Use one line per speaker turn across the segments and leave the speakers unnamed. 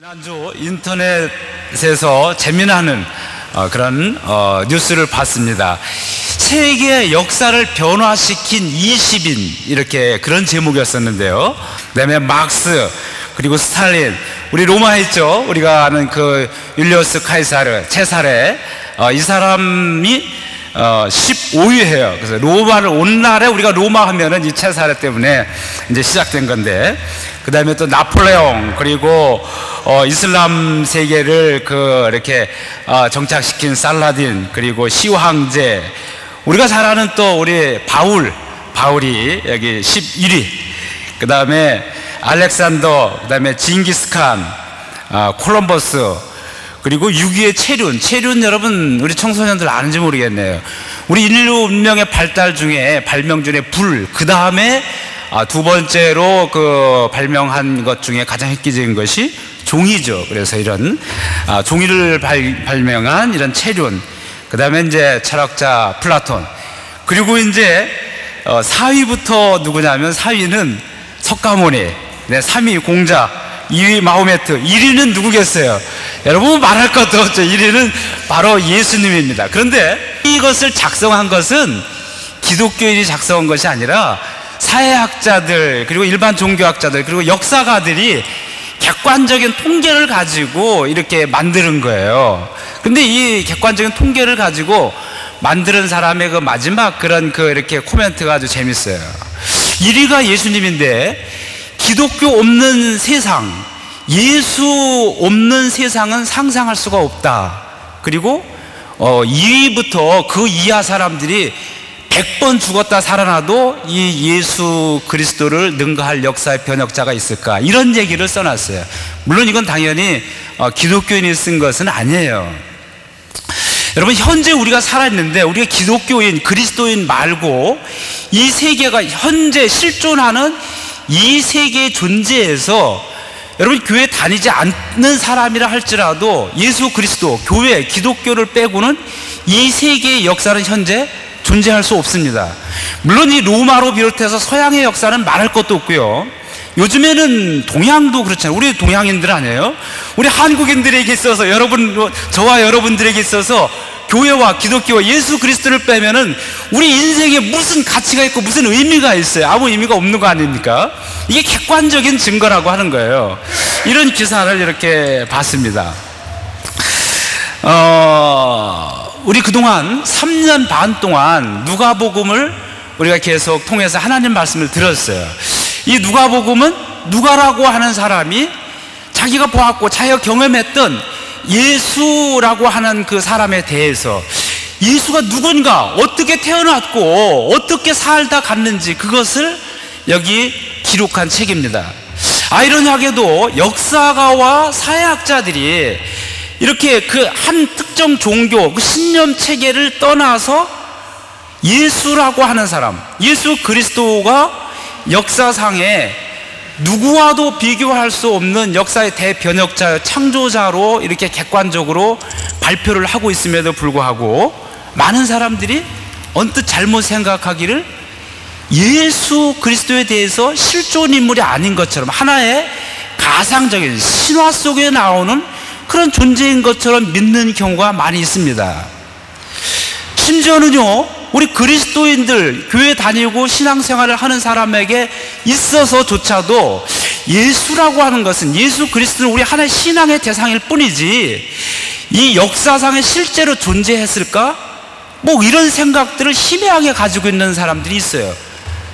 지난주 인터넷에서 재미나는 그런 뉴스를 봤습니다. 세계 역사를 변화시킨 20인, 이렇게 그런 제목이었었는데요. 그다음에 막스, 그리고 스탈린, 우리 로마 있죠. 우리가 아는 그 율리우스 카이사르, 체사레, 이 사람이 15위예요. 그래서 로마를 오늘날에 우리가 로마 하면은 이 체사레 때문에 이제 시작된 건데, 그 다음에 또 나폴레옹, 그리고 이슬람 세계를 이렇게 정착시킨 살라딘, 그리고 시황제, 우리가 잘 아는 또 우리 바울이 여기 11위, 그 다음에 알렉산더, 그 다음에 징기스칸, 콜럼버스, 그리고 6위의 체륜 여러분 우리 청소년들 아는지 모르겠네요. 우리 인류 문명의 발명 중에 불, 그 다음에 두 번째로 발명한 것 중에 가장 획기적인 것이 종이죠. 그래서 이런 종이를 발명한 이런 체륜, 그 다음에 이제 철학자 플라톤, 그리고 이제 4위부터 누구냐면 4위는 석가모니, 3위 공자, 2위 마호메트, 1위는 누구겠어요? 여러분 말할 것도 없죠. 1위는 바로 예수님입니다. 그런데 이것을 작성한 것은 기독교인이 작성한 것이 아니라 사회학자들, 그리고 일반 종교학자들, 그리고 역사가들이 객관적인 통계를 가지고 이렇게 만드는 거예요. 근데 이 객관적인 통계를 가지고 만드는 사람의 그 마지막 이렇게 코멘트가 아주 재밌어요. 1위가 예수님인데, 기독교 없는 세상, 예수 없는 세상은 상상할 수가 없다. 그리고 2위부터 그 이하 사람들이 100번 죽었다 살아나도 이 예수 그리스도를 능가할 역사의 변혁자가 있을까, 이런 얘기를 써놨어요. 물론 이건 당연히 기독교인이 쓴 것은 아니에요. 여러분, 현재 우리가 살아있는데, 우리가 기독교인, 그리스도인 말고 이 세계가 현재 실존하는 이 세계의 존재에서, 여러분 교회 다니지 않는 사람이라 할지라도 예수 그리스도, 교회, 기독교를 빼고는 이 세계의 역사는 현재 존재할 수 없습니다. 물론 이 로마로 비롯해서 서양의 역사는 말할 것도 없고요. 요즘에는 동양도 그렇잖아요. 우리 동양인들 아니에요? 우리 한국인들에게 있어서, 저와 여러분들에게 있어서 교회와 기독교와 예수 그리스도를 빼면은 우리 인생에 무슨 가치가 있고 무슨 의미가 있어요? 아무 의미가 없는 거 아닙니까? 이게 객관적인 증거라고 하는 거예요. 이런 기사를 이렇게 봤습니다. 우리 그동안 3년 반 동안 누가복음을 우리가 계속 통해서 하나님 말씀을 들었어요. 이 누가복음은 누가라고 하는 사람이 자기가 보았고 자기가 경험했던 예수라고 하는 그 사람에 대해서, 예수가 누군가, 어떻게 태어났고 어떻게 살다 갔는지, 그것을 여기 기록한 책입니다. 아이러니하게도 역사가와 사회학자들이 이렇게 그 한 특정 종교, 그 신념 체계를 떠나서 예수라고 하는 사람, 예수 그리스도가 역사상에 누구와도 비교할 수 없는 역사의 대변혁자, 창조자로 이렇게 객관적으로 발표를 하고 있음에도 불구하고 많은 사람들이 언뜻 잘못 생각하기를 예수 그리스도에 대해서 실존 인물이 아닌 것처럼, 하나의 가상적인 신화 속에 나오는 그런 존재인 것처럼 믿는 경우가 많이 있습니다. 심지어는요, 우리 그리스도인들, 교회 다니고 신앙생활을 하는 사람에게 있어서조차도 예수라고 하는 것은, 예수 그리스도는 우리 하나의 신앙의 대상일 뿐이지 이 역사상에 실제로 존재했을까? 이런 생각들을 희미하게 가지고 있는 사람들이 있어요.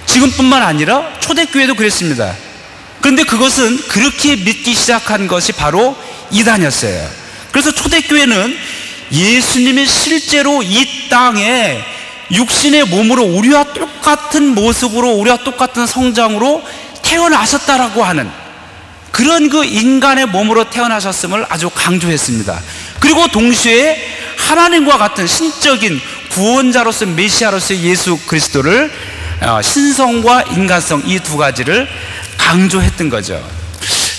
지금뿐만 아니라 초대교회도 그랬습니다. 그런데 그것은 그렇게 믿기 시작한 것이 바로 이단이었어요. 그래서 초대교회는 예수님이 실제로 이 땅에 육신의 몸으로 우리와 똑같은 모습으로, 우리와 똑같은 성장으로 태어나셨다라고 하는 그런 그 인간의 몸으로 태어나셨음을 아주 강조했습니다. 그리고 동시에 하나님과 같은 신적인 구원자로서, 메시아로서 예수 그리스도를 신성과 인간성, 이 두 가지를 강조했던 거죠.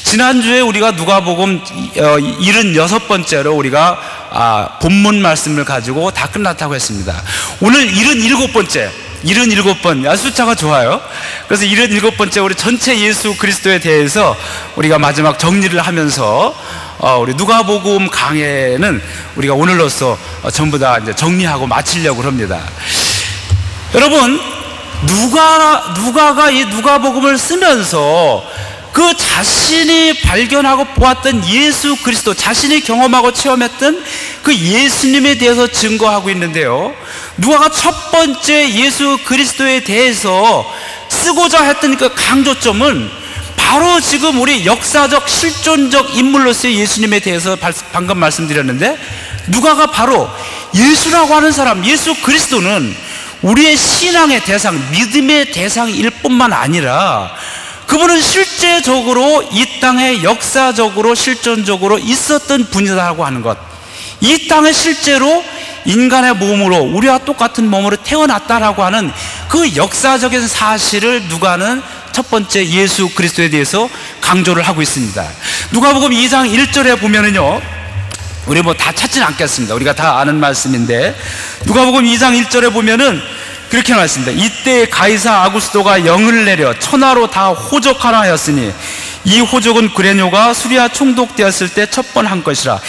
지난주에 우리가 누가복음 76번째로 우리가 본문 말씀을 가지고 다 끝났다고 했습니다. 오늘 77번째, 77번, 숫자가 좋아요. 그래서 77번째 우리 전체 예수 그리스도에 대해서 우리가 마지막 정리를 하면서 우리 누가복음 강해는 우리가 오늘로써 전부 다 이제 정리하고 마치려고 합니다. 여러분, 누가가 이 누가복음을 쓰면서 그 자신이 발견하고 보았던 예수 그리스도, 자신이 경험하고 체험했던 그 예수님에 대해서 증거하고 있는데요, 누가가 첫 번째 예수 그리스도에 대해서 쓰고자 했던 그 강조점은 바로 지금 우리 역사적 실존적 인물로서의 예수님에 대해서 방금 말씀드렸는데, 누가가 바로 예수라고 하는 사람, 예수 그리스도는 우리의 신앙의 대상, 믿음의 대상일 뿐만 아니라 그분은 실제적으로 이 땅에 역사적으로 실존적으로 있었던 분이라고 하는 것, 이 땅에 실제로 인간의 몸으로, 우리와 똑같은 몸으로 태어났다라고 하는 그 역사적인 사실을 누가는 첫 번째 예수 그리스도에 대해서 강조를 하고 있습니다. 누가복음 2장 1절에 보면은요, 우리 뭐 다 찾지는 않겠습니다. 우리가 다 아는 말씀인데, 누가복음 2장 1절에 보면은 그렇게 말했습니다. 이때 가이사 아구스도가 영을 내려 천하로 다 호적하라 하였으니 이 호적은 그레뇨가 수리아 총독되었을 때 첫 번 한 것이라.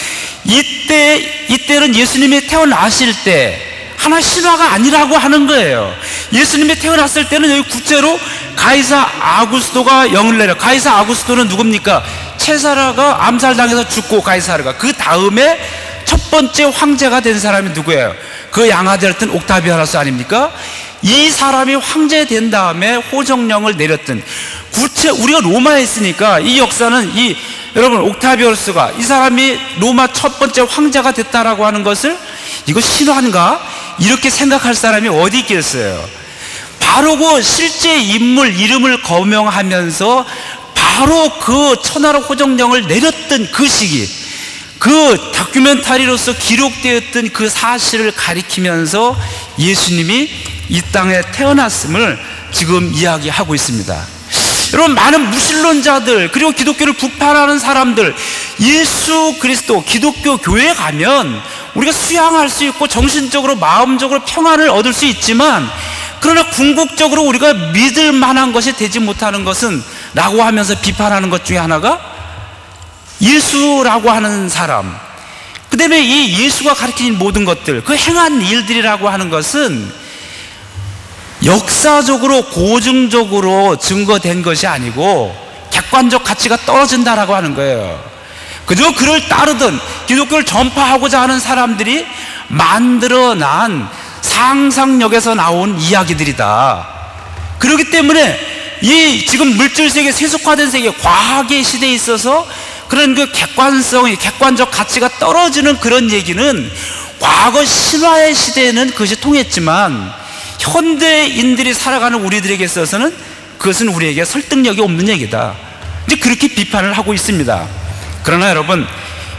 이때는 예수님이 태어나실 때 하나 신화가 아니라고 하는 거예요. 예수님이 태어났을 때는 여기 구체로 가이사 아구스도가 영을 내려, 가이사 아구스도는 누굽니까? 체사라가 암살당해서 죽고, 가이사르가 그 다음에 첫 번째 황제가 된 사람이 누구예요? 그 양아들였던 옥타비아누스 아닙니까? 이 사람이 황제 된 다음에 호정령을 내렸던, 우리가 로마에 있으니까 이 역사는 여러분, 옥타비아누스가 이 사람이 로마 첫 번째 황제가 됐다라고 하는 것을 이거 신화인가? 이렇게 생각할 사람이 어디 있겠어요? 바로 그 실제 인물 이름을 거명하면서 바로 그 천하로 호정령을 내렸던 그 시기, 그 다큐멘터리로서 기록되었던 그 사실을 가리키면서 예수님이 이 땅에 태어났음을 지금 이야기하고 있습니다. 여러분, 많은 무신론자들 그리고 기독교를 부패하는 사람들, 예수 그리스도 기독교 교회에 가면 우리가 수양할 수 있고 정신적으로 마음적으로 평안을 얻을 수 있지만, 그러나 궁극적으로 우리가 믿을 만한 것이 되지 못하는 것은 라고 하면서 비판하는 것 중에 하나가 예수라고 하는 사람, 그 다음에 이 예수가 가르치는 모든 것들, 그 행한 일들이라고 하는 것은 역사적으로 고증적으로 증거된 것이 아니고 객관적 가치가 떨어진다라고 하는 거예요. 그저 그를 따르던 기독교를 전파하고자 하는 사람들이 만들어난 상상력에서 나온 이야기들이다. 그렇기 때문에 이 지금 물질세계, 세속화된 세계, 과학의 시대에 있어서 그런 그 객관성이, 객관적 가치가 떨어지는 그런 얘기는 과거 신화의 시대에는 그것이 통했지만 현대인들이 살아가는 우리들에게 있어서는 그것은 우리에게 설득력이 없는 얘기다. 이제 그렇게 비판을 하고 있습니다. 그러나 여러분,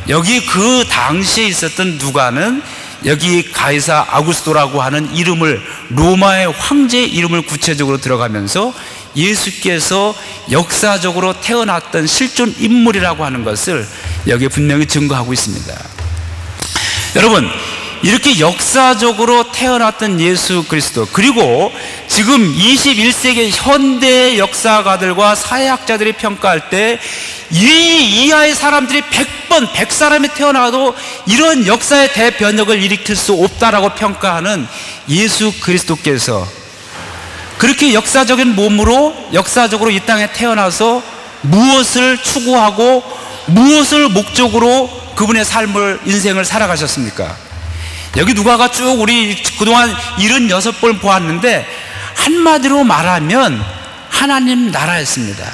여기 그 당시에 있었던 누가는 여기 가이사 아구스도라고 하는 이름을, 로마의 황제의 이름을 구체적으로 들어가면서 예수께서 역사적으로 태어났던 실존 인물이라고 하는 것을 여기에 분명히 증거하고 있습니다. 여러분, 이렇게 역사적으로 태어났던 예수 그리스도, 그리고 지금 21세기 현대 역사가들과 사회학자들이 평가할 때 이 이하의 사람들이 100사람이 태어나도 이런 역사의 대변혁을 일으킬 수 없다라고 평가하는 예수 그리스도께서 그렇게 역사적인 몸으로 역사적으로 이 땅에 태어나서 무엇을 추구하고 무엇을 목적으로 그분의 삶을, 인생을 살아가셨습니까? 여기 누가가 쭉 우리 그동안 76번 보았는데 한마디로 말하면 하나님 나라였습니다.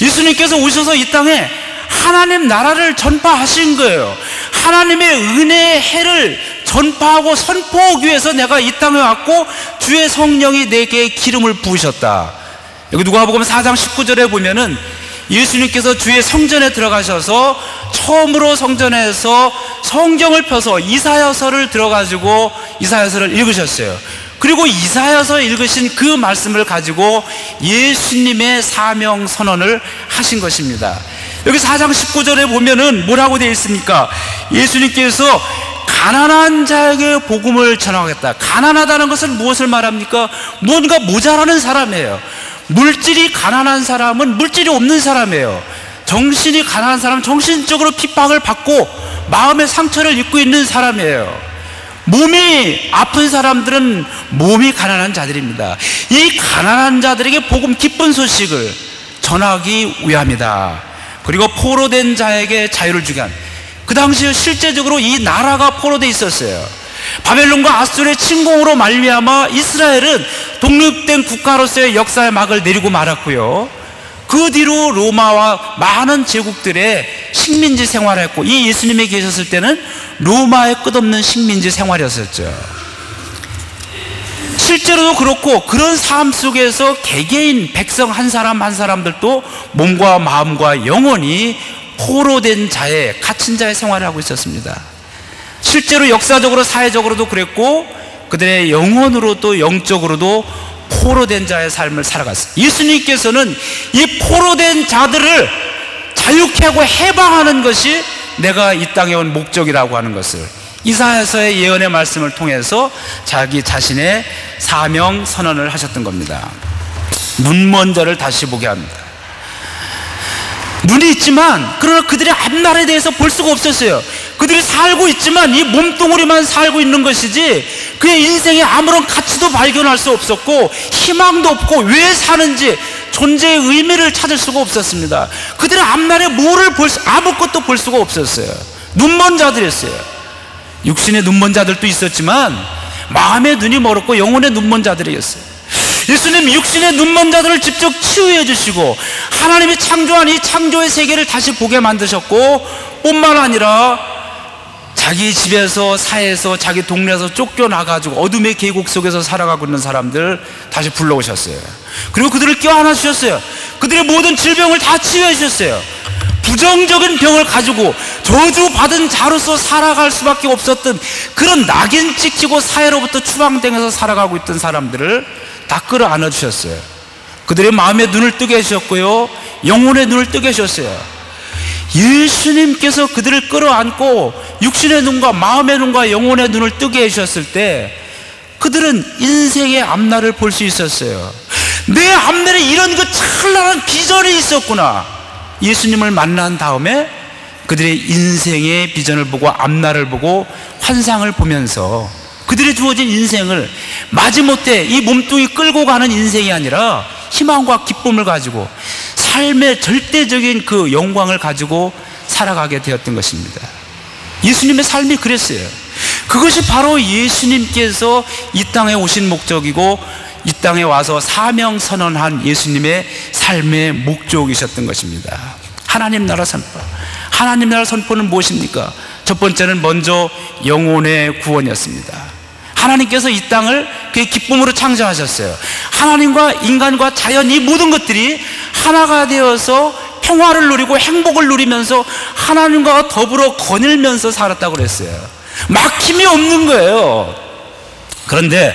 예수님께서 오셔서 이 땅에 하나님 나라를 전파하신 거예요. 하나님의 은혜의 해를 전파하고 선포하기 위해서 내가 이 땅에 왔고 주의 성령이 내게 기름을 부으셨다. 여기 누가복음 4장 19절에 보면은 예수님께서 주의 성전에 들어가셔서 처음으로 성전에서 성경을 펴서 이사야서를 들어가지고 이사야서를 읽으셨어요. 그리고 이사야서 읽으신 그 말씀을 가지고 예수님의 사명 선언을 하신 것입니다. 여기 4장 19절에 보면은 뭐라고 되어 있습니까? 예수님께서 가난한 자에게 복음을 전하겠다. 가난하다는 것은 무엇을 말합니까? 뭔가 모자라는 사람이에요. 물질이 가난한 사람은 물질이 없는 사람이에요. 정신이 가난한 사람, 정신적으로 핍박을 받고 마음의 상처를 입고 있는 사람이에요. 몸이 아픈 사람들은 몸이 가난한 자들입니다. 이 가난한 자들에게 복음 기쁜 소식을 전하기 위함이다. 그리고 포로된 자에게 자유를 주게 한, 그 당시에 실제적으로 이 나라가 포로되어 있었어요. 바벨론과 아수르의 침공으로 말미암아 이스라엘은 독립된 국가로서의 역사의 막을 내리고 말았고요, 그 뒤로 로마와 많은 제국들의 식민지 생활을 했고, 이 예수님이 계셨을 때는 로마의 끝없는 식민지 생활이었었죠. 실제로도 그렇고, 그런 삶 속에서 개개인 백성 한 사람 한 사람들도 몸과 마음과 영혼이 포로된 자의, 갇힌 자의 생활을 하고 있었습니다. 실제로 역사적으로 사회적으로도 그랬고, 그들의 영혼으로도 영적으로도 포로된 자의 삶을 살아갔어요. 예수님께서는 이 포로된 자들을 자유케 하고 해방하는 것이 내가 이 땅에 온 목적이라고 하는 것을 이사야서의 예언의 말씀을 통해서 자기 자신의 사명 선언을 하셨던 겁니다. 눈먼 자를 다시 보게 합니다. 눈이 있지만 그러나 그들의 앞날에 대해서 볼 수가 없었어요. 그들이 살고 있지만 이 몸뚱아리만 살고 있는 것이지 그의 인생에 아무런 가치도 발견할 수 없었고 희망도 없고 왜 사는지 존재의 의미를 찾을 수가 없었습니다. 그들의 앞날에 뭐를 아무것도 볼 수가 없었어요. 눈먼 자들이었어요. 육신의 눈먼 자들도 있었지만 마음의 눈이 멀었고 영혼의 눈먼 자들이었어요. 예수님 육신의 눈먼 자들을 직접 치유해 주시고 하나님이 창조한 이 창조의 세계를 다시 보게 만드셨고, 뿐만 아니라 자기 집에서, 사회에서, 자기 동네에서 쫓겨나가지고 어둠의 계곡 속에서 살아가고 있는 사람들 다시 불러오셨어요. 그리고 그들을 껴안아 주셨어요. 그들의 모든 질병을 다 치유해 주셨어요. 부정적인 병을 가지고 저주받은 자로서 살아갈 수밖에 없었던 그런 낙인 찍히고 사회로부터 추방당해서 살아가고 있던 사람들을 다 끌어안아 주셨어요. 그들의 마음의 눈을 뜨게 해주셨고요, 영혼의 눈을 뜨게 해주셨어요. 예수님께서 그들을 끌어안고 육신의 눈과 마음의 눈과 영혼의 눈을 뜨게 해주셨을 때 그들은 인생의 앞날을 볼 수 있었어요. 내 앞날에 이런 그 찬란한 비전이 있었구나. 예수님을 만난 다음에 그들의 인생의 비전을 보고 앞날을 보고 환상을 보면서 그들의 주어진 인생을 마지못해 이 몸뚱이 끌고 가는 인생이 아니라 희망과 기쁨을 가지고 삶의 절대적인 그 영광을 가지고 살아가게 되었던 것입니다. 예수님의 삶이 그랬어요. 그것이 바로 예수님께서 이 땅에 오신 목적이고 이 땅에 와서 사명 선언한 예수님의 삶의 목적이셨던 것입니다. 하나님 나라 선포. 하나님 나라 선포는 무엇입니까? 첫 번째는 먼저 영혼의 구원이었습니다. 하나님께서 이 땅을 그의 기쁨으로 창조하셨어요. 하나님과 인간과 자연, 이 모든 것들이 하나가 되어서 평화를 누리고 행복을 누리면서 하나님과 더불어 거닐면서 살았다고 그랬어요. 막힘이 없는 거예요. 그런데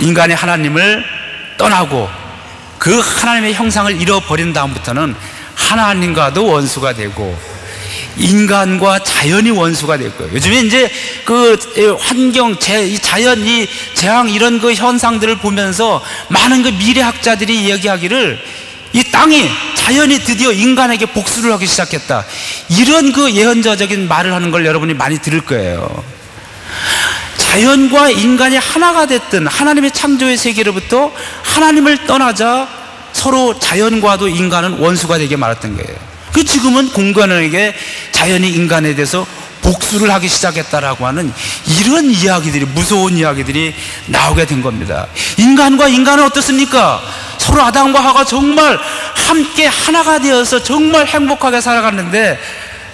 인간이 하나님을 떠나고 그 하나님의 형상을 잃어버린 다음부터는 하나님과도 원수가 되고 인간과 자연이 원수가 될 거예요. 요즘에 이제 그 환경, 이 자연, 이 재앙 이런 그 현상들을 보면서 많은 그 미래학자들이 이야기하기를 이 땅이, 자연이 드디어 인간에게 복수를 하기 시작했다, 이런 그 예언자적인 말을 하는 걸 여러분이 많이 들을 거예요. 자연과 인간이 하나가 됐던 하나님의 창조의 세계로부터 하나님을 떠나자 서로 자연과도 인간은 원수가 되게 말았던 거예요. 그 지금은 공간에게 자연이 인간에 대해서 복수를 하기 시작했다라고 하는 이런 이야기들이, 무서운 이야기들이 나오게 된 겁니다. 인간과 인간은 어떻습니까? 서로 아담과 하와가 정말 함께 하나가 되어서 정말 행복하게 살아갔는데,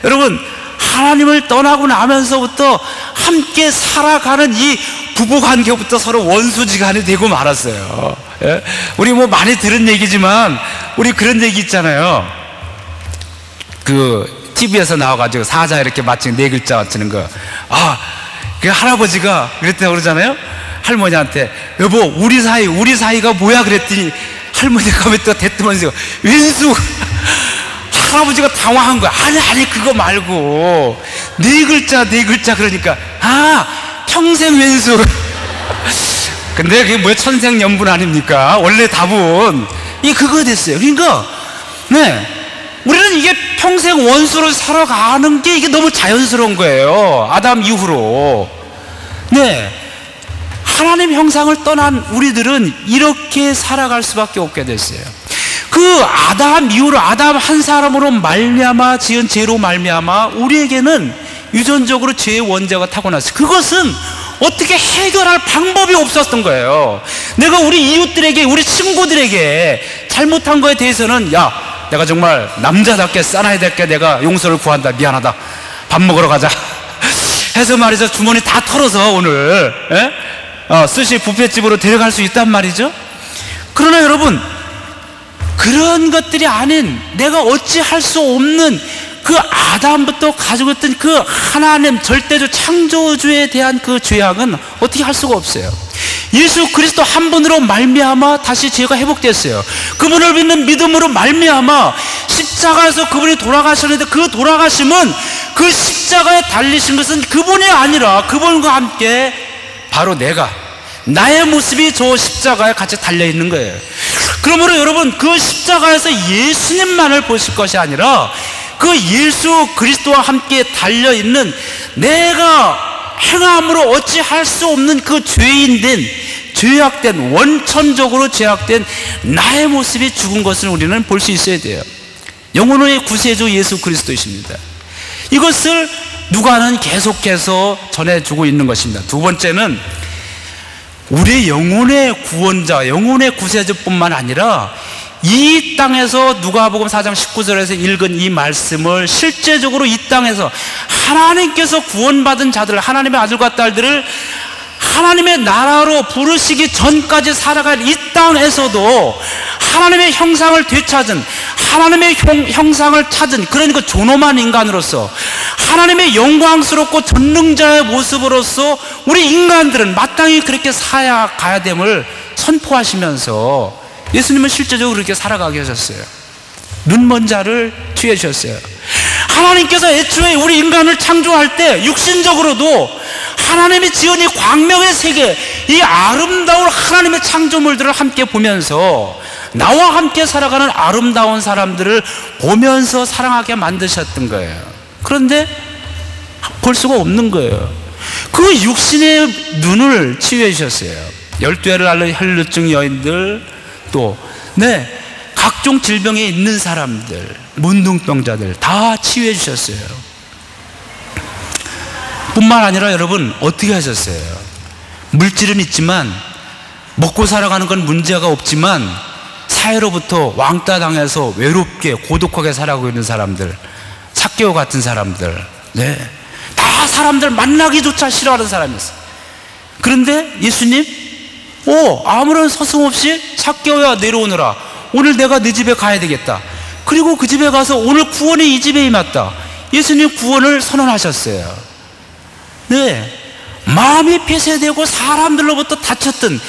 여러분 하나님을 떠나고 나면서부터 함께 살아가는 이 부부관계부터 서로 원수지간이 되고 말았어요. 예? 우리 뭐 많이 들은 얘기지만 우리 그런 얘기 있잖아요. 그 TV에서 나와가지고 사자 이렇게 맞추는 네 글자 맞추는 거. 그 할아버지가 그랬다고 그러잖아요. 할머니한테 여보 우리 사이가 뭐야 그랬더니 할머니가 왜 또 대뜸하면서 왼수. 할아버지가 당황한 거야. 아니 그거 말고 네 글자 그러니까 평생 왼수. 근데 그게 뭐야, 천생연분 아닙니까? 원래 답은 이 그거 됐어요. 그러니까 우리는 이게 평생 원수로 살아가는 게 이게 너무 자연스러운 거예요. 아담 이후로. 네, 하나님 형상을 떠난 우리들은 이렇게 살아갈 수밖에 없게 됐어요. 그 아담 이후로 아담 한 사람으로 말미암아 지은 죄로 말미암아 우리에게는 유전적으로 죄의 원죄가 타고났어요. 그것은 어떻게 해결할 방법이 없었던 거예요. 내가 우리 이웃들에게, 우리 친구들에게 잘못한 거에 대해서는, 야, 내가 정말 남자답게 싸놔야 될게 내가 용서를 구한다, 미안하다, 밥 먹으러 가자 해서 말이죠, 주머니 다 털어서 오늘 스시 뷔페집으로 데려갈 수 있단 말이죠. 그러나 여러분, 그런 것들이 아닌, 내가 어찌할 수 없는 그 아담부터 가지고 있던 그 하나님 절대적 창조주에 대한 그 죄악은 어떻게 할 수가 없어요. 예수 그리스도 한 분으로 말미암아 다시 죄가 회복됐어요. 그분을 믿는 믿음으로 말미암아 십자가에서 그분이 돌아가셨는데, 그 돌아가심은, 그 십자가에 달리신 것은 그분이 아니라 그분과 함께 바로 나의 모습이 저 십자가에 같이 달려있는 거예요. 그러므로 여러분, 그 십자가에서 예수님만을 보실 것이 아니라 그 예수 그리스도와 함께 달려있는, 내가 행함으로 어찌할 수 없는 그 죄악된, 원천적으로 죄악된 나의 모습이 죽은 것을 우리는 볼 수 있어야 돼요. 영혼의 구세주 예수 그리스도이십니다. 이것을 누가는 계속해서 전해주고 있는 것입니다. 두 번째는 우리의 영혼의 구원자, 영혼의 구세주뿐만 아니라 이 땅에서 누가복음 4장 19절에서 읽은 이 말씀을 실제적으로 이 땅에서 하나님께서 구원받은 자들, 하나님의 아들과 딸들을 하나님의 나라로 부르시기 전까지 살아갈 이 땅에서도 하나님의 형상을 되찾은, 하나님의 형상을 찾은, 그러니까 존엄한 인간으로서 하나님의 영광스럽고 전능자의 모습으로서 우리 인간들은 마땅히 그렇게 살아가야 됨을 선포하시면서 예수님은 실제적으로 그렇게 살아가게 하셨어요. 눈먼 자를 취해 주셨어요. 하나님께서 애초에 우리 인간을 창조할 때 육신적으로도 하나님이 지은 이 광명의 세계, 이 아름다운 하나님의 창조물들을 함께 보면서 나와 함께 살아가는 아름다운 사람들을 보면서 사랑하게 만드셨던 거예요. 그런데 볼 수가 없는 거예요. 그 육신의 눈을 치유해 주셨어요. 12해를 앓는 혈루증 여인들, 또 각종 질병에 있는 사람들, 문둥병자들 다 치유해 주셨어요. 뿐만 아니라 여러분, 어떻게 하셨어요? 물질은 있지만, 먹고 살아가는 건 문제가 없지만 사회로부터 왕따 당해서 외롭게 고독하게 살아가고 있는 사람들, 삭개오 같은 사람들, 다 사람들 만나기조차 싫어하는 사람이었어요. 그런데 예수님, 아무런 서슴없이 삭개오야 내려오너라, 오늘 내가 네 집에 가야 되겠다. 그리고 그 집에 가서 오늘 구원이 이 집에 임했다. 예수님 구원을 선언하셨어요. 마음이 폐쇄되고 사람들로부터 다쳤던,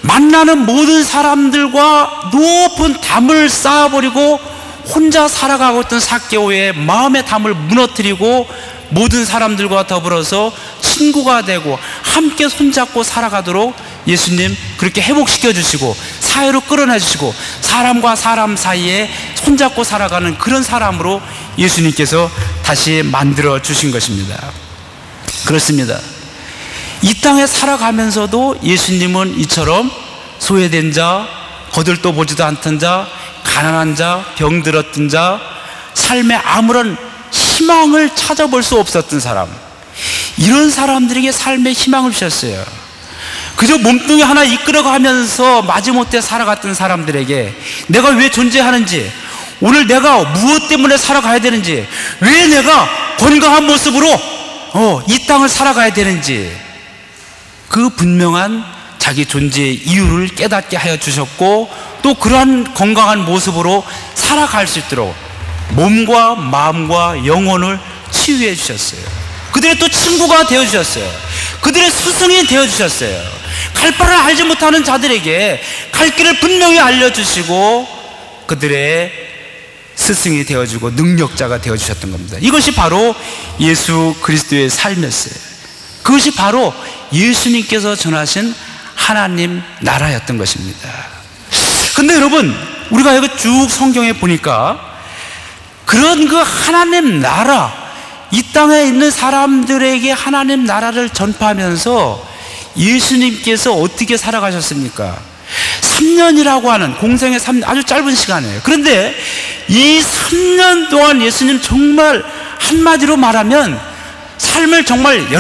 만나는 모든 사람들과 높은 담을 쌓아버리고 혼자 살아가고 있던 삭개오의 마음의 담을 무너뜨리고 모든 사람들과 더불어서 친구가 되고 함께 손잡고 살아가도록 예수님 그렇게 회복시켜 주시고 사회로 끌어내 주시고 사람과 사람 사이에 손잡고 살아가는 그런 사람으로 예수님께서 다시 만들어 주신 것입니다. 그렇습니다. 이 땅에 살아가면서도 예수님은 이처럼 소외된 자, 거들떠 보지도 않던 자, 가난한 자, 병들었던 자, 삶에 아무런 희망을 찾아볼 수 없었던 사람, 이런 사람들에게 삶의 희망을 주셨어요. 그저 몸뚱이 하나 이끌어가면서 마지못해 살아갔던 사람들에게 내가 왜 존재하는지, 오늘 내가 무엇 때문에 살아가야 되는지, 왜 내가 건강한 모습으로 이 땅을 살아가야 되는지, 그 분명한 자기 존재의 이유를 깨닫게 하여 주셨고, 또 그러한 건강한 모습으로 살아갈 수 있도록 몸과 마음과 영혼을 치유해 주셨어요. 그들의 또 친구가 되어 주셨어요. 그들의 스승이 되어 주셨어요. 갈 바를 알지 못하는 자들에게 갈 길을 분명히 알려주시고 그들의 스승이 되어주고 능력자가 되어주셨던 겁니다. 이것이 바로 예수 그리스도의 삶이었어요. 그것이 바로 예수님께서 전하신 하나님 나라였던 것입니다. 근데 여러분, 우리가 여기 쭉 성경에 보니까 그런 그 하나님 나라, 이 땅에 있는 사람들에게 하나님 나라를 전파하면서 예수님께서 어떻게 살아가셨습니까? 3년이라고 하는 공생의 3년, 아주 짧은 시간이에요. 그런데 이 3년 동안 예수님 정말 한마디로 말하면 삶을 정말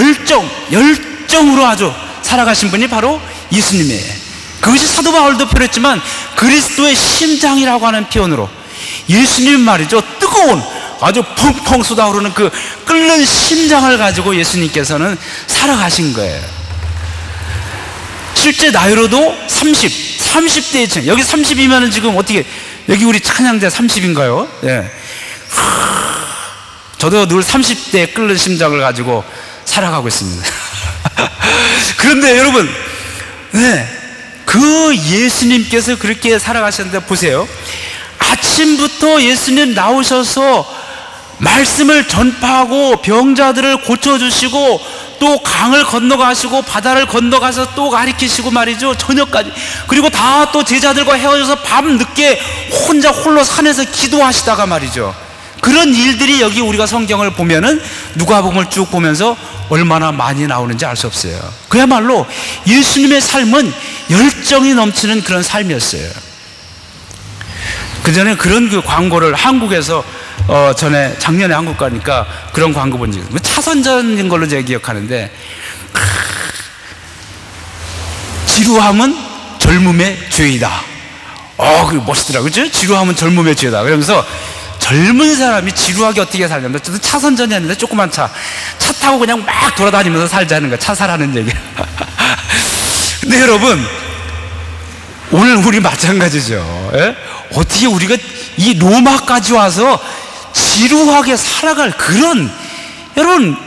열정으로 아주 살아가신 분이 바로 예수님이에요. 그것이 사도 바울도 표현했지만 그리스도의 심장이라고 하는 표현으로 예수님 말이죠, 뜨거운 아주 펑펑 쏟아오르는 그 끓는 심장을 가지고 예수님께서는 살아가신 거예요. 실제 나이로도 30대에 여기 30이면은 지금 어떻게, 여기 우리 찬양대 30인가요? 예. 저도 늘 30대에 끓는 심장을 가지고 살아가고 있습니다. 그런데 여러분, 네, 그 예수님께서 그렇게 살아가셨는데 보세요. 아침부터 예수님 나오셔서 말씀을 전파하고 병자들을 고쳐주시고 또 강을 건너가시고 바다를 건너가서 또 가리키시고 말이죠, 저녁까지. 그리고 다 또 제자들과 헤어져서 밤늦게 혼자 홀로 산에서 기도하시다가 말이죠, 그런 일들이 여기 우리가 성경을 보면은 누가복음을 쭉 보면서 얼마나 많이 나오는지 알 수 없어요. 그야말로 예수님의 삶은 열정이 넘치는 그런 삶이었어요. 그 전에 그런 그 광고를 한국에서 전에 작년에 한국 가니까 그런 광고 본 적이 있어요. 차선전인 걸로 제가 기억하는데, 지루함은 젊음의 죄이다. 그 멋있더라고요. 그죠? 지루함은 젊음의 죄다. 그러면서 젊은 사람이 지루하게 어떻게 살냐면, 저도 차선전이었는데 조그만 차 타고 그냥 막 돌아다니면서 살자는 거야. 차 사라는 얘기. 근데 여러분, 오늘 우리 마찬가지죠. 예? 어떻게 우리가 이 로마까지 와서 지루하게 살아갈 그런, 여러분,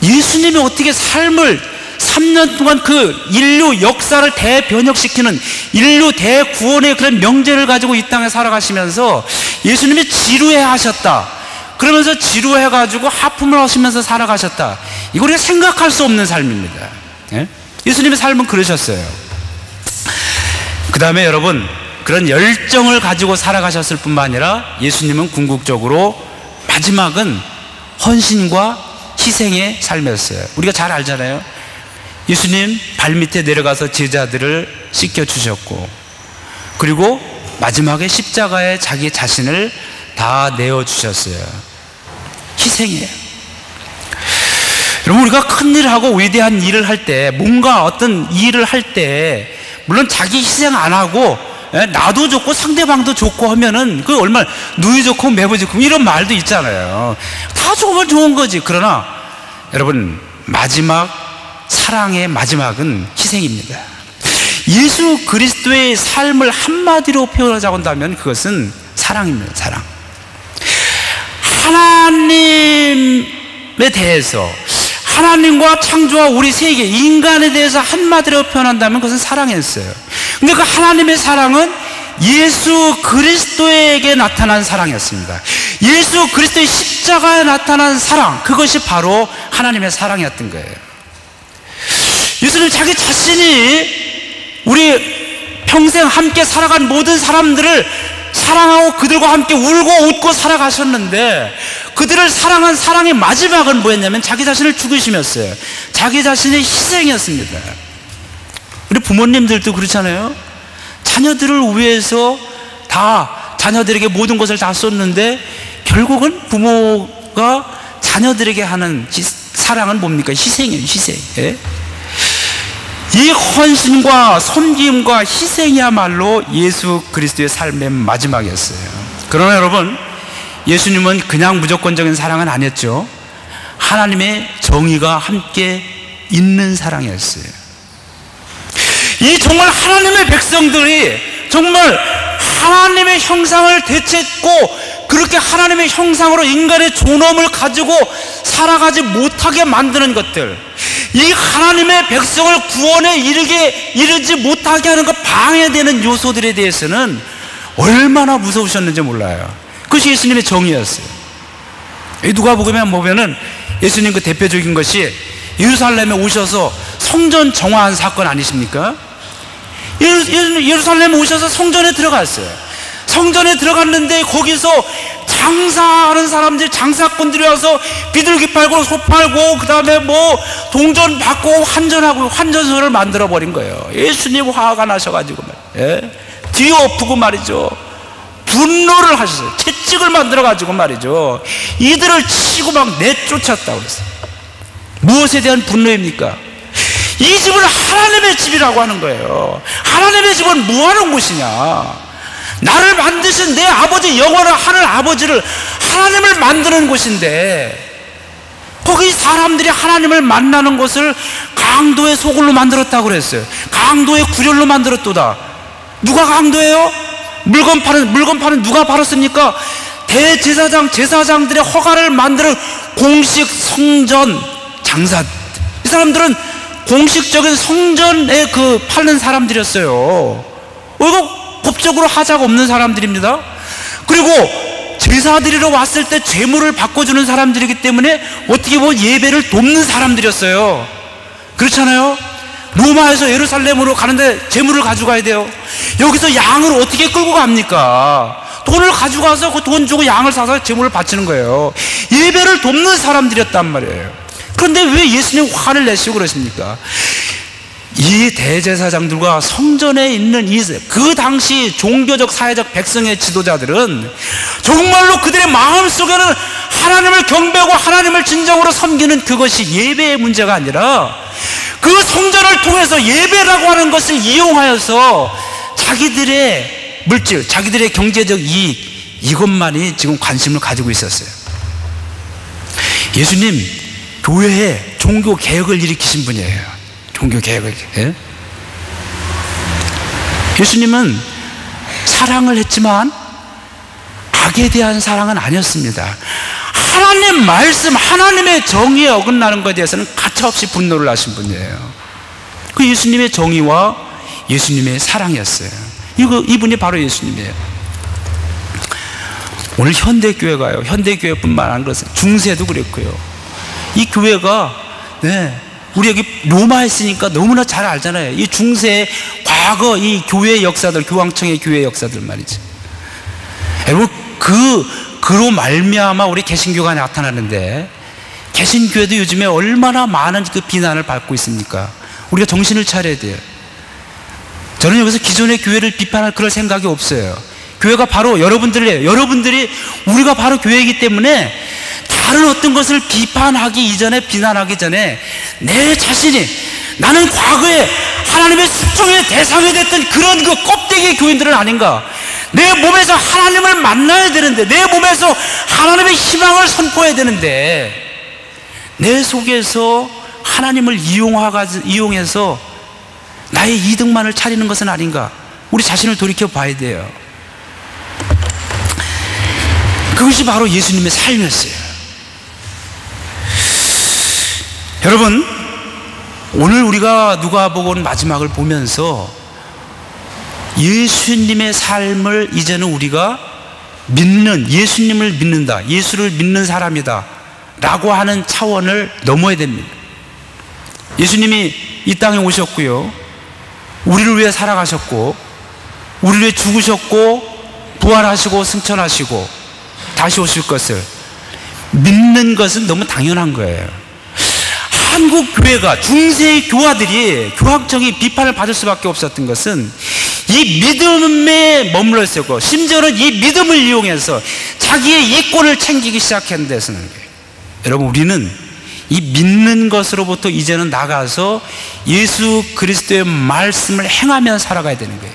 예수님이 어떻게 삶을 3년 동안 그 인류 역사를 대변혁시키는 인류 대구원의 그런 명제를 가지고 이 땅에 살아가시면서 예수님이 지루해 하셨다, 그러면서 지루해 가지고 하품을 하시면서 살아가셨다, 이거 우리가 생각할 수 없는 삶입니다. 예? 예수님의 삶은 그러셨어요. 그 다음에 여러분, 그런 열정을 가지고 살아가셨을 뿐만 아니라 예수님은 궁극적으로 마지막은 헌신과 희생의 삶이었어요. 우리가 잘 알잖아요. 예수님 발밑에 내려가서 제자들을 씻겨주셨고, 그리고 마지막에 십자가에 자기 자신을 다 내어주셨어요. 희생이에요. 여러분, 우리가 큰 일을 하고 위대한 일을 할 때, 뭔가 어떤 일을 할 때 물론 자기 희생 안 하고 나도 좋고 상대방도 좋고 하면은 그 얼마나 누이 좋고 매부 좋고 이런 말도 있잖아요. 다 좋으면 좋은 거지. 그러나 여러분, 마지막 사랑의 마지막은 희생입니다. 예수 그리스도의 삶을 한마디로 표현하자고 한다면 그것은 사랑입니다. 사랑. 하나님에 대해서, 하나님과 창조와 우리 세계, 인간에 대해서 한마디로 표현한다면 그것은 사랑이었어요. 근데 그 하나님의 사랑은 예수 그리스도에게 나타난 사랑이었습니다. 예수 그리스도의 십자가에 나타난 사랑, 그것이 바로 하나님의 사랑이었던 거예요. 예수님 자기 자신이 우리 평생 함께 살아간 모든 사람들을 사랑하고 그들과 함께 울고 웃고 살아가셨는데, 그들을 사랑한 사랑의 마지막은 뭐였냐면 자기 자신을 죽이심이었어요. 자기 자신의 희생이었습니다. 우리 부모님들도 그렇잖아요. 자녀들을 위해서 다 자녀들에게 모든 것을 다 쏟는데 결국은 부모가 자녀들에게 하는 사랑은 뭡니까? 희생이에요. 희생. 예? 이 헌신과 섬김과 희생이야말로 예수 그리스도의 삶의 마지막이었어요. 그러나 여러분, 예수님은 그냥 무조건적인 사랑은 아니었죠. 하나님의 정의가 함께 있는 사랑이었어요. 이 정말 하나님의 백성들이 정말 하나님의 형상을 되찾고 그렇게 하나님의 형상으로 인간의 존엄을 가지고 살아가지 못하게 만드는 것들, 이 하나님의 백성을 구원에 이르지 못하게 하는 것, 방해되는 요소들에 대해서는 얼마나 무서우셨는지 몰라요. 그것이 예수님의 정의였어요. 누가복음에 보면은 예수님 그 대표적인 것이 예루살렘에 오셔서 성전 정화한 사건 아니십니까? 예루살렘에 오셔서 성전에 들어갔어요. 성전에 들어갔는데 거기서 장사하는 사람들, 장사꾼들이 와서 비둘기 팔고 소 팔고 그 다음에 뭐 동전 받고 환전하고 환전소를 만들어버린 거예요. 예수님 화가 나셔가지고 뒤엎고 말이죠, 분노를 하셨어요. 채찍을 만들어가지고 말이죠, 이들을 치고 막 내쫓았다고 그랬어요. 무엇에 대한 분노입니까? 이 집은 하나님의 집이라고 하는 거예요. 하나님의 집은 뭐하는 곳이냐? 나를 만드신 내 아버지, 영원한 하늘 아버지를, 하나님을 만드는 곳인데, 거기 사람들이 하나님을 만나는 곳을 강도의 소굴로 만들었다고 그랬어요. 강도의 구렬로 만들었도다. 누가 강도예요? 물건 파는 누가 팔았습니까? 대제사장, 제사장들의 허가를 만드는 공식 성전 장사. 이 사람들은 공식적인 성전에 팔는 사람들이었어요. 이거 법적으로 하자가 없는 사람들입니다. 그리고 제사드리러 왔을 때 제물을 바꿔주는 사람들이기 때문에 어떻게 보면 예배를 돕는 사람들이었어요. 그렇잖아요. 로마에서 예루살렘으로 가는데 제물을 가져가야 돼요. 여기서 양을 어떻게 끌고 갑니까? 돈을 가져가서 그 돈 주고 양을 사서 제물을 바치는 거예요. 예배를 돕는 사람들이었단 말이에요. 그런데 왜 예수님 화를 내시고 그러십니까? 이 대제사장들과 성전에 있는 그 당시 종교적 사회적 백성의 지도자들은 정말로 그들의 마음속에는 하나님을 경배하고 하나님을 진정으로 섬기는 그것이 예배의 문제가 아니라, 그 성전을 통해서 예배라고 하는 것을 이용하여서 자기들의 물질, 자기들의 경제적 이익, 이것만이 지금 관심을 가지고 있었어요. 예수님 교회에 종교 개혁을 일으키신 분이에요. 종교 개혁을. 예수님은 사랑을 했지만 악에 대한 사랑은 아니었습니다. 하나님 말씀, 하나님의 정의에 어긋나는 것에 대해서는 가차없이 분노를 하신 분이에요. 그 예수님의 정의와 예수님의 사랑이었어요. 이분이 바로 예수님이에요. 오늘 현대교회가요, 현대교회뿐만 아니라 중세도 그랬고요, 이 교회가 우리 여기 로마에 있으니까 너무나 잘 알잖아요. 이 중세의 과거 이 교회 역사들, 교황청의 교회 역사들 말이지. 여러분, 그로 말미암아 우리 개신교가 나타나는데, 개신교회도 요즘에 얼마나 많은 그 비난을 받고 있습니까? 우리가 정신을 차려야 돼요. 저는 여기서 기존의 교회를 비판할 그럴 생각이 없어요. 교회가 바로 여러분들이에요. 여러분들이, 우리가 바로 교회이기 때문에 다른 어떤 것을 비판하기 이전에, 비난하기 전에 내 자신이, 나는 과거에 하나님의 수종의 대상이 됐던 그런 그 껍데기 교인들은 아닌가? 내 몸에서 하나님을 만나야 되는데, 내 몸에서 하나님의 희망을 선포해야 되는데, 내 속에서 하나님을 이용해서 나의 이득만을 차리는 것은 아닌가? 우리 자신을 돌이켜 봐야 돼요. 그것이 바로 예수님의 삶이었어요. 여러분, 오늘 우리가 누가복음 마지막을 보면서 예수님의 삶을 이제는 우리가 믿는, 예수님을 믿는다, 예수를 믿는 사람이다 라고 하는 차원을 넘어야 됩니다. 예수님이 이 땅에 오셨고요, 우리를 위해 살아가셨고, 우리를 위해 죽으셨고, 부활하시고 승천하시고 다시 오실 것을 믿는 것은 너무 당연한 거예요. 한국 교회가, 중세의 교화들이, 교황청이 비판을 받을 수밖에 없었던 것은 이 믿음에 머물러 있었고, 심지어는 이 믿음을 이용해서 자기의 이권을 챙기기 시작한 데서는 거예요. 여러분, 우리는 이 믿는 것으로부터 이제는 나가서 예수 그리스도의 말씀을 행하며 살아가야 되는 거예요.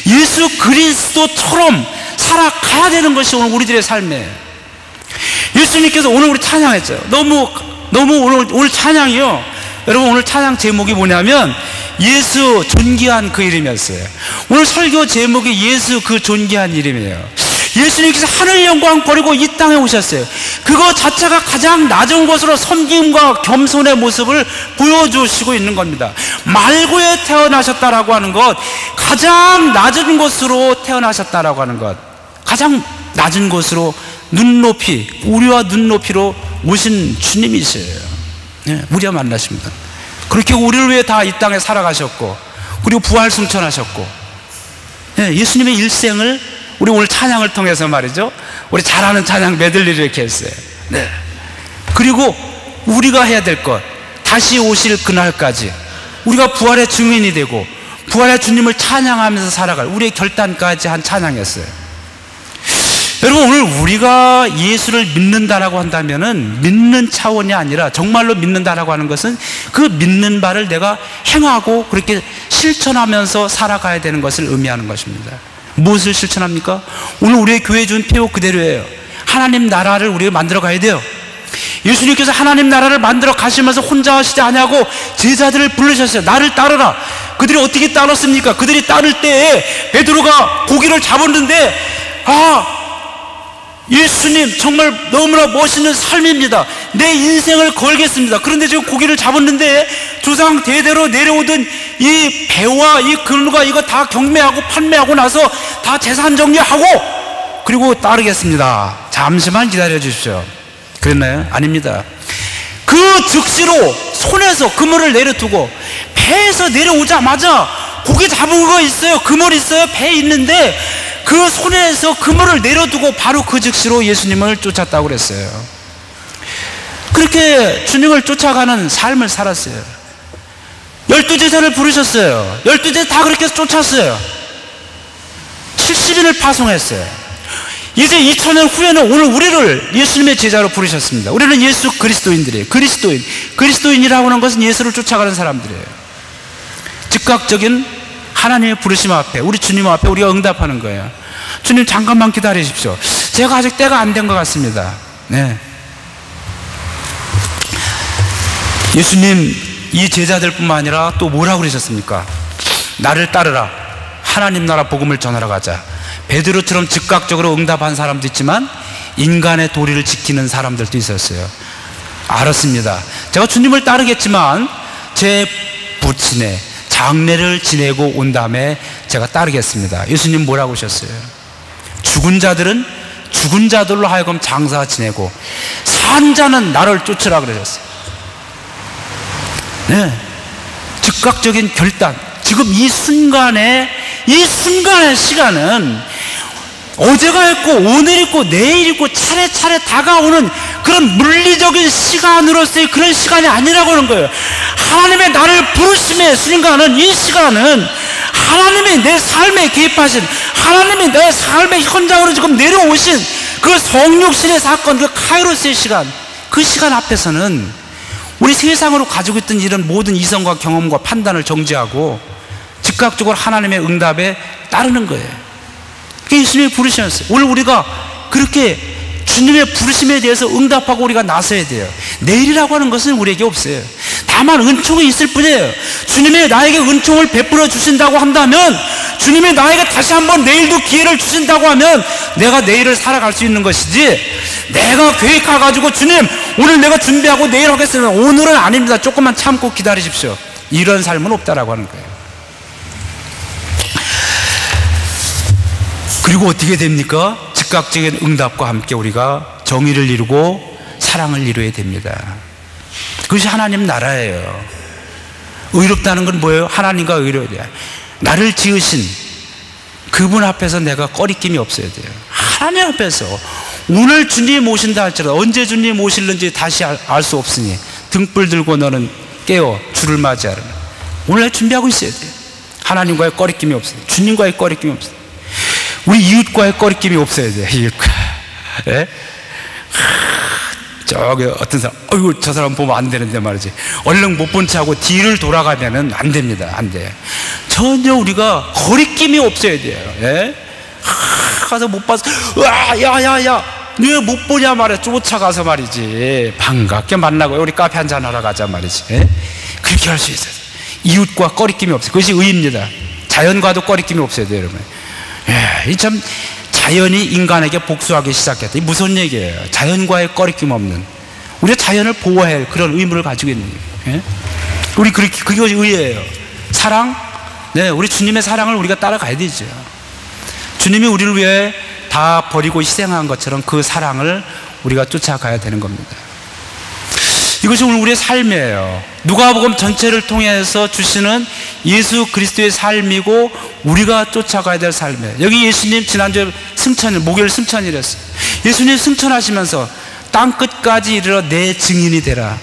예수 그리스도처럼 살아가야 되는 것이 오늘 우리들의 삶이에요. 예수님께서 오늘 우리 찬양했죠. 너무 오늘 찬양이요, 여러분, 오늘 찬양 제목이 뭐냐면 예수 존귀한 그 이름이었어요. 오늘 설교 제목이 예수 그 존귀한 이름이에요. 예수님께서 하늘 영광 버리고 이 땅에 오셨어요. 그거 자체가 가장 낮은 곳으로 섬김과 겸손의 모습을 보여주시고 있는 겁니다. 말고에 태어나셨다라고 하는 것, 가장 낮은 곳으로 태어나셨다라고 하는 것, 가장 낮은 곳으로 눈높이, 우리와 눈높이로 오신 주님이세요. 우리와 만나십니다. 그렇게 우리를 위해 다 이 땅에 살아가셨고, 그리고 부활 승천하셨고, 예수님의 일생을 우리 오늘 찬양을 통해서 말이죠, 우리 잘 아는 찬양 메들리를 이렇게 했어요. 네. 그리고 우리가 해야 될 것, 다시 오실 그날까지 우리가 부활의 증인이 되고 부활의 주님을 찬양하면서 살아갈 우리의 결단까지 한 찬양이었어요. 여러분, 오늘 우리가 예수를 믿는다라고 한다면은 믿는 차원이 아니라 정말로 믿는다라고 하는 것은 그 믿는 바를 내가 행하고 그렇게 실천하면서 살아가야 되는 것을 의미하는 것입니다. 무엇을 실천합니까? 오늘 우리의 교회 준 표어 그대로예요. 하나님 나라를 우리가 만들어 가야 돼요. 예수님께서 하나님 나라를 만들어 가시면서 혼자 하시지 아니하고 제자들을 부르셨어요. 나를 따르라. 그들이 어떻게 따랐습니까? 그들이 따를 때에 베드로가 고기를 잡았는데, 예수님 정말 너무나 멋있는 삶입니다. 내 인생을 걸겠습니다. 그런데 지금 고기를 잡았는데 조상 대대로 내려오던 이 배와 이 근과 이거 다 경매하고 판매하고 나서 다 재산 정리하고 그리고 따르겠습니다. 잠시만 기다려 주십시오. 그랬나요? 아닙니다. 그 즉시로 손에서 그물을 내려두고 배에서 내려오자마자 고기 잡은 거 있어요. 그물 있어요. 배에 있는데 그 손에서 그물을 내려두고 바로 그 즉시로 예수님을 쫓았다고 그랬어요. 그렇게 주님을 쫓아가는 삶을 살았어요. 12제자를 부르셨어요. 12제자 다 그렇게 쫓았어요. 70인을 파송했어요. 이제 2000년 후에는 오늘 우리를 예수님의 제자로 부르셨습니다. 우리는 예수 그리스도인들이에요. 그리스도인이라고 하는 것은 예수를 쫓아가는 사람들이에요. 즉각적인 하나님의 부르심 앞에, 우리 주님 앞에 우리가 응답하는 거예요. 주님 잠깐만 기다리십시오. 제가 아직 때가 안 된 것 같습니다. 네. 예수님 이 제자들뿐만 아니라 또 뭐라고 그러셨습니까? 나를 따르라. 하나님 나라 복음을 전하러 가자. 베드로처럼 즉각적으로 응답한 사람도 있지만 인간의 도리를 지키는 사람들도 있었어요. 알았습니다. 제가 주님을 따르겠지만 제 부친의 장례를 지내고 온 다음에 제가 따르겠습니다. 예수님 뭐라고 하셨어요? 죽은 자들은 죽은 자들로 하여금 장사 지내고 산 자는 나를 쫓으라 그러셨어요. 네. 즉각적인 결단. 지금 이 순간의 시간은 어제가 있고 오늘 있고 내일 있고 차례차례 다가오는 그런 물리적인 시간으로서의 그런 시간이 아니라고 하는 거예요. 하나님의 나를 부르심의 순간은, 이 시간은 하나님이 내 삶에 개입하신, 하나님이 내 삶의 현장으로 지금 내려오신 그 성육신의 사건, 그 카이로스의 시간, 그 시간 앞에서는 우리 세상으로 가지고 있던 이런 모든 이성과 경험과 판단을 정지하고 즉각적으로 하나님의 응답에 따르는 거예요. 그게 예수님이 부르셨어요. 오늘 우리가 그렇게 주님의 부르심에 대해서 응답하고 우리가 나서야 돼요. 내일이라고 하는 것은 우리에게 없어요. 다만 은총이 있을 뿐이에요. 주님이 나에게 은총을 베풀어 주신다고 한다면, 주님이 나에게 다시 한번 내일도 기회를 주신다고 하면 내가 내일을 살아갈 수 있는 것이지, 내가 계획해가지고 주님 오늘 내가 준비하고 내일 하겠습니다, 오늘은 아닙니다, 조금만 참고 기다리십시오, 이런 삶은 없다라고 하는 거예요. 그리고 어떻게 됩니까? 즉각적인 응답과 함께 우리가 정의를 이루고 사랑을 이루어야 됩니다. 그것이 하나님 나라예요. 의롭다는 건 뭐예요? 하나님과 의로워야 돼요. 나를 지으신 그분 앞에서 내가 꺼리낌이 없어야 돼요. 하나님 앞에서 오늘 주님 오신다 할지라도 언제 주님 오실는지 다시 알 수 없으니 등불 들고 너는 깨어 주를 맞이하라. 오늘 준비하고 있어야 돼요. 하나님과의 꺼리낌이 없어요. 주님과의 꺼리낌이 없어요. 우리 이웃과의 꺼리낌이 없어야 돼요. 이웃과. 네? 저기 어떤 사람, 어이구 저 사람 보면 안 되는데 말이지, 얼른 못 본 척하고 뒤를 돌아가면은 안 됩니다. 안 돼요. 전혀 우리가 거리낌이 없어야 돼요. 예? 가서 못 봐서 야야야야 왜 못 보냐 말이야. 쫓아가서 말이지 반갑게 만나고 우리 카페 한잔 하러 가자 말이지. 예? 그렇게 할 수 있어요. 이웃과 거리낌이 없어요. 그것이 의입니다. 자연과도 거리낌이 없어야 돼요, 여러분. 예, 이 참 자연이 인간에게 복수하기 시작했다. 이 무슨 얘기예요? 자연과의 꺼리낌 없는, 우리가 자연을 보호해야 할 그런 의무를 가지고 있는 거예요. 예? 우리 그것이 의예요. 사랑, 네, 우리 주님의 사랑을 우리가 따라가야 되죠. 주님이 우리를 위해 다 버리고 희생한 것처럼 그 사랑을 우리가 쫓아가야 되는 겁니다. 이것이 오늘 우리의 삶이에요. 누가복음 전체를 통해서 주시는 예수 그리스도의 삶이고 우리가 쫓아가야 될 삶이에요. 여기 예수님 지난주에 승천일, 목요일 승천일이었어요. 예수님 승천하시면서 땅끝까지 이르러 내 증인이 되라.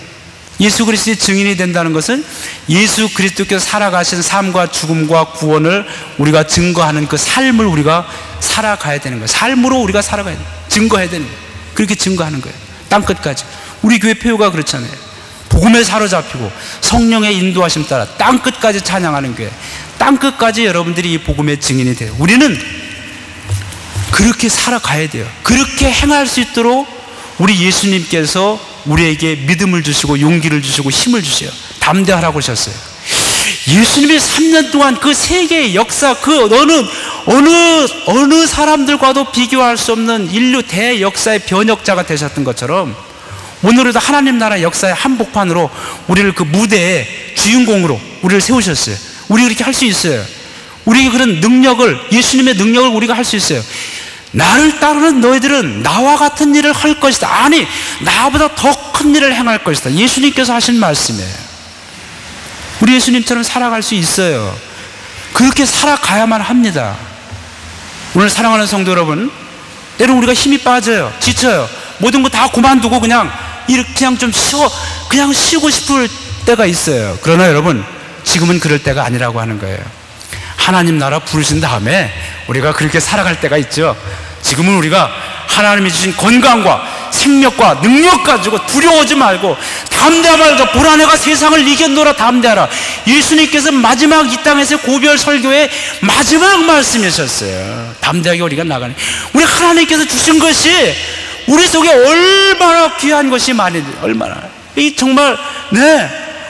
예수 그리스도의 증인이 된다는 것은 예수 그리스도께서 살아가신 삶과 죽음과 구원을 우리가 증거하는 그 삶을 우리가 살아가야 되는 거예요. 삶으로 우리가 살아가야 돼요. 증거해야 되는 거예요. 그렇게 증거하는 거예요. 땅끝까지. 우리 교회 표가 그렇잖아요. 복음에 사로잡히고 성령의 인도하심 따라 땅끝까지 찬양하는 교회. 땅끝까지 여러분들이 이 복음의 증인이 돼요. 우리는 그렇게 살아가야 돼요. 그렇게 행할 수 있도록 우리 예수님께서 우리에게 믿음을 주시고 용기를 주시고 힘을 주세요. 담대하라고 하셨어요. 예수님이 3년 동안 그 세계의 역사, 그 어느 사람들과도 비교할 수 없는 인류 대역사의 변혁자가 되셨던 것처럼 오늘도 하나님 나라 역사의 한복판으로 우리를 그 무대의 주인공으로 우리를 세우셨어요. 우리 그렇게 할 수 있어요. 우리에게 그런 능력을, 예수님의 능력을 우리가 할 수 있어요. 나를 따르는 너희들은 나와 같은 일을 할 것이다. 아니, 나보다 더 큰 일을 행할 것이다. 예수님께서 하신 말씀이에요. 우리 예수님처럼 살아갈 수 있어요. 그렇게 살아가야만 합니다. 오늘 사랑하는 성도 여러분, 때로 우리가 힘이 빠져요. 지쳐요. 모든 거 다 그만두고 그냥 좀 그냥 쉬고 싶을 때가 있어요. 그러나 여러분, 지금은 그럴 때가 아니라고 하는 거예요. 하나님 나라 부르신 다음에 우리가 그렇게 살아갈 때가 있죠. 지금은 우리가 하나님이 주신 건강과 생명과 능력 가지고 두려워하지 말고 담대하라. 보라 내가 세상을 이겼노라. 담대하라. 예수님께서 마지막 이 땅에서 고별 설교의 마지막 말씀이셨어요. 담대하게 우리가 나가는, 우리 하나님께서 주신 것이 우리 속에 얼마나 귀한 것이 많이, 얼마나 이 정말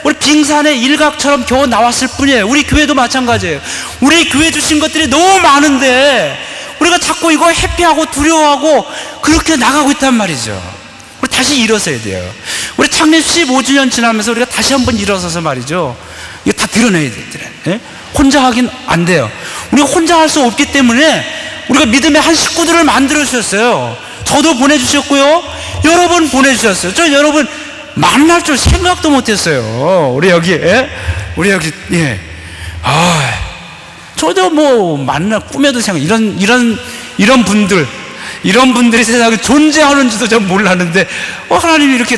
우리 빙산의 일각처럼 겨우 나왔을 뿐이에요. 우리 교회도 마찬가지예요. 우리 교회 주신 것들이 너무 많은데 우리가 자꾸 이거 회피하고 두려워하고 그렇게 나가고 있단 말이죠. 우리 다시 일어서야 돼요. 우리 창립 15주년 지나면서 우리가 다시 한번 일어서서 말이죠. 이거 다 드러내야 돼요. 혼자 하긴 안 돼요. 우리가 혼자 할 수 없기 때문에 우리가 믿음의 한 식구들을 만들어 주셨어요. 저도 보내주셨고요. 여러 번 보내주셨어요. 저 여러분 만날 줄 생각도 못했어요. 우리 여기 저도 뭐 꿈에도 생각, 이런 분들이 세상에 존재하는지도 전 몰랐는데 하나님이 이렇게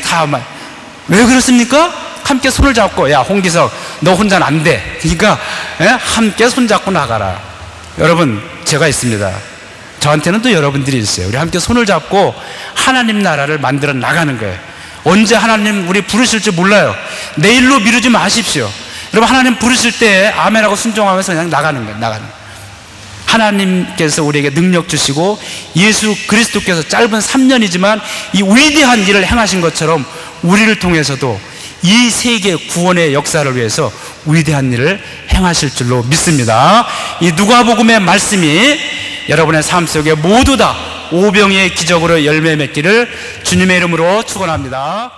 왜 그렇습니까? 함께 손을 잡고, 야 홍기석 너 혼자는 안 돼. 그러니까 함께 손잡고 나가라. 여러분, 제가 있습니다. 저한테는 또 여러분들이 있어요. 우리 함께 손을 잡고 하나님 나라를 만들어 나가는 거예요. 언제 하나님 우리 부르실지 몰라요. 내일로 미루지 마십시오. 여러분, 하나님 부르실 때 아멘하고 순종하면서 그냥 나가는 거예요. 하나님께서 우리에게 능력 주시고 예수 그리스도께서 짧은 3년이지만 이 위대한 일을 행하신 것처럼 우리를 통해서도 이 세계 구원의 역사를 위해서 위대한 일을 행하실 줄로 믿습니다. 이 누가복음의 말씀이 여러분의 삶 속에 모두 다 오병이의 기적으로 열매 맺기를 주님의 이름으로 축원합니다.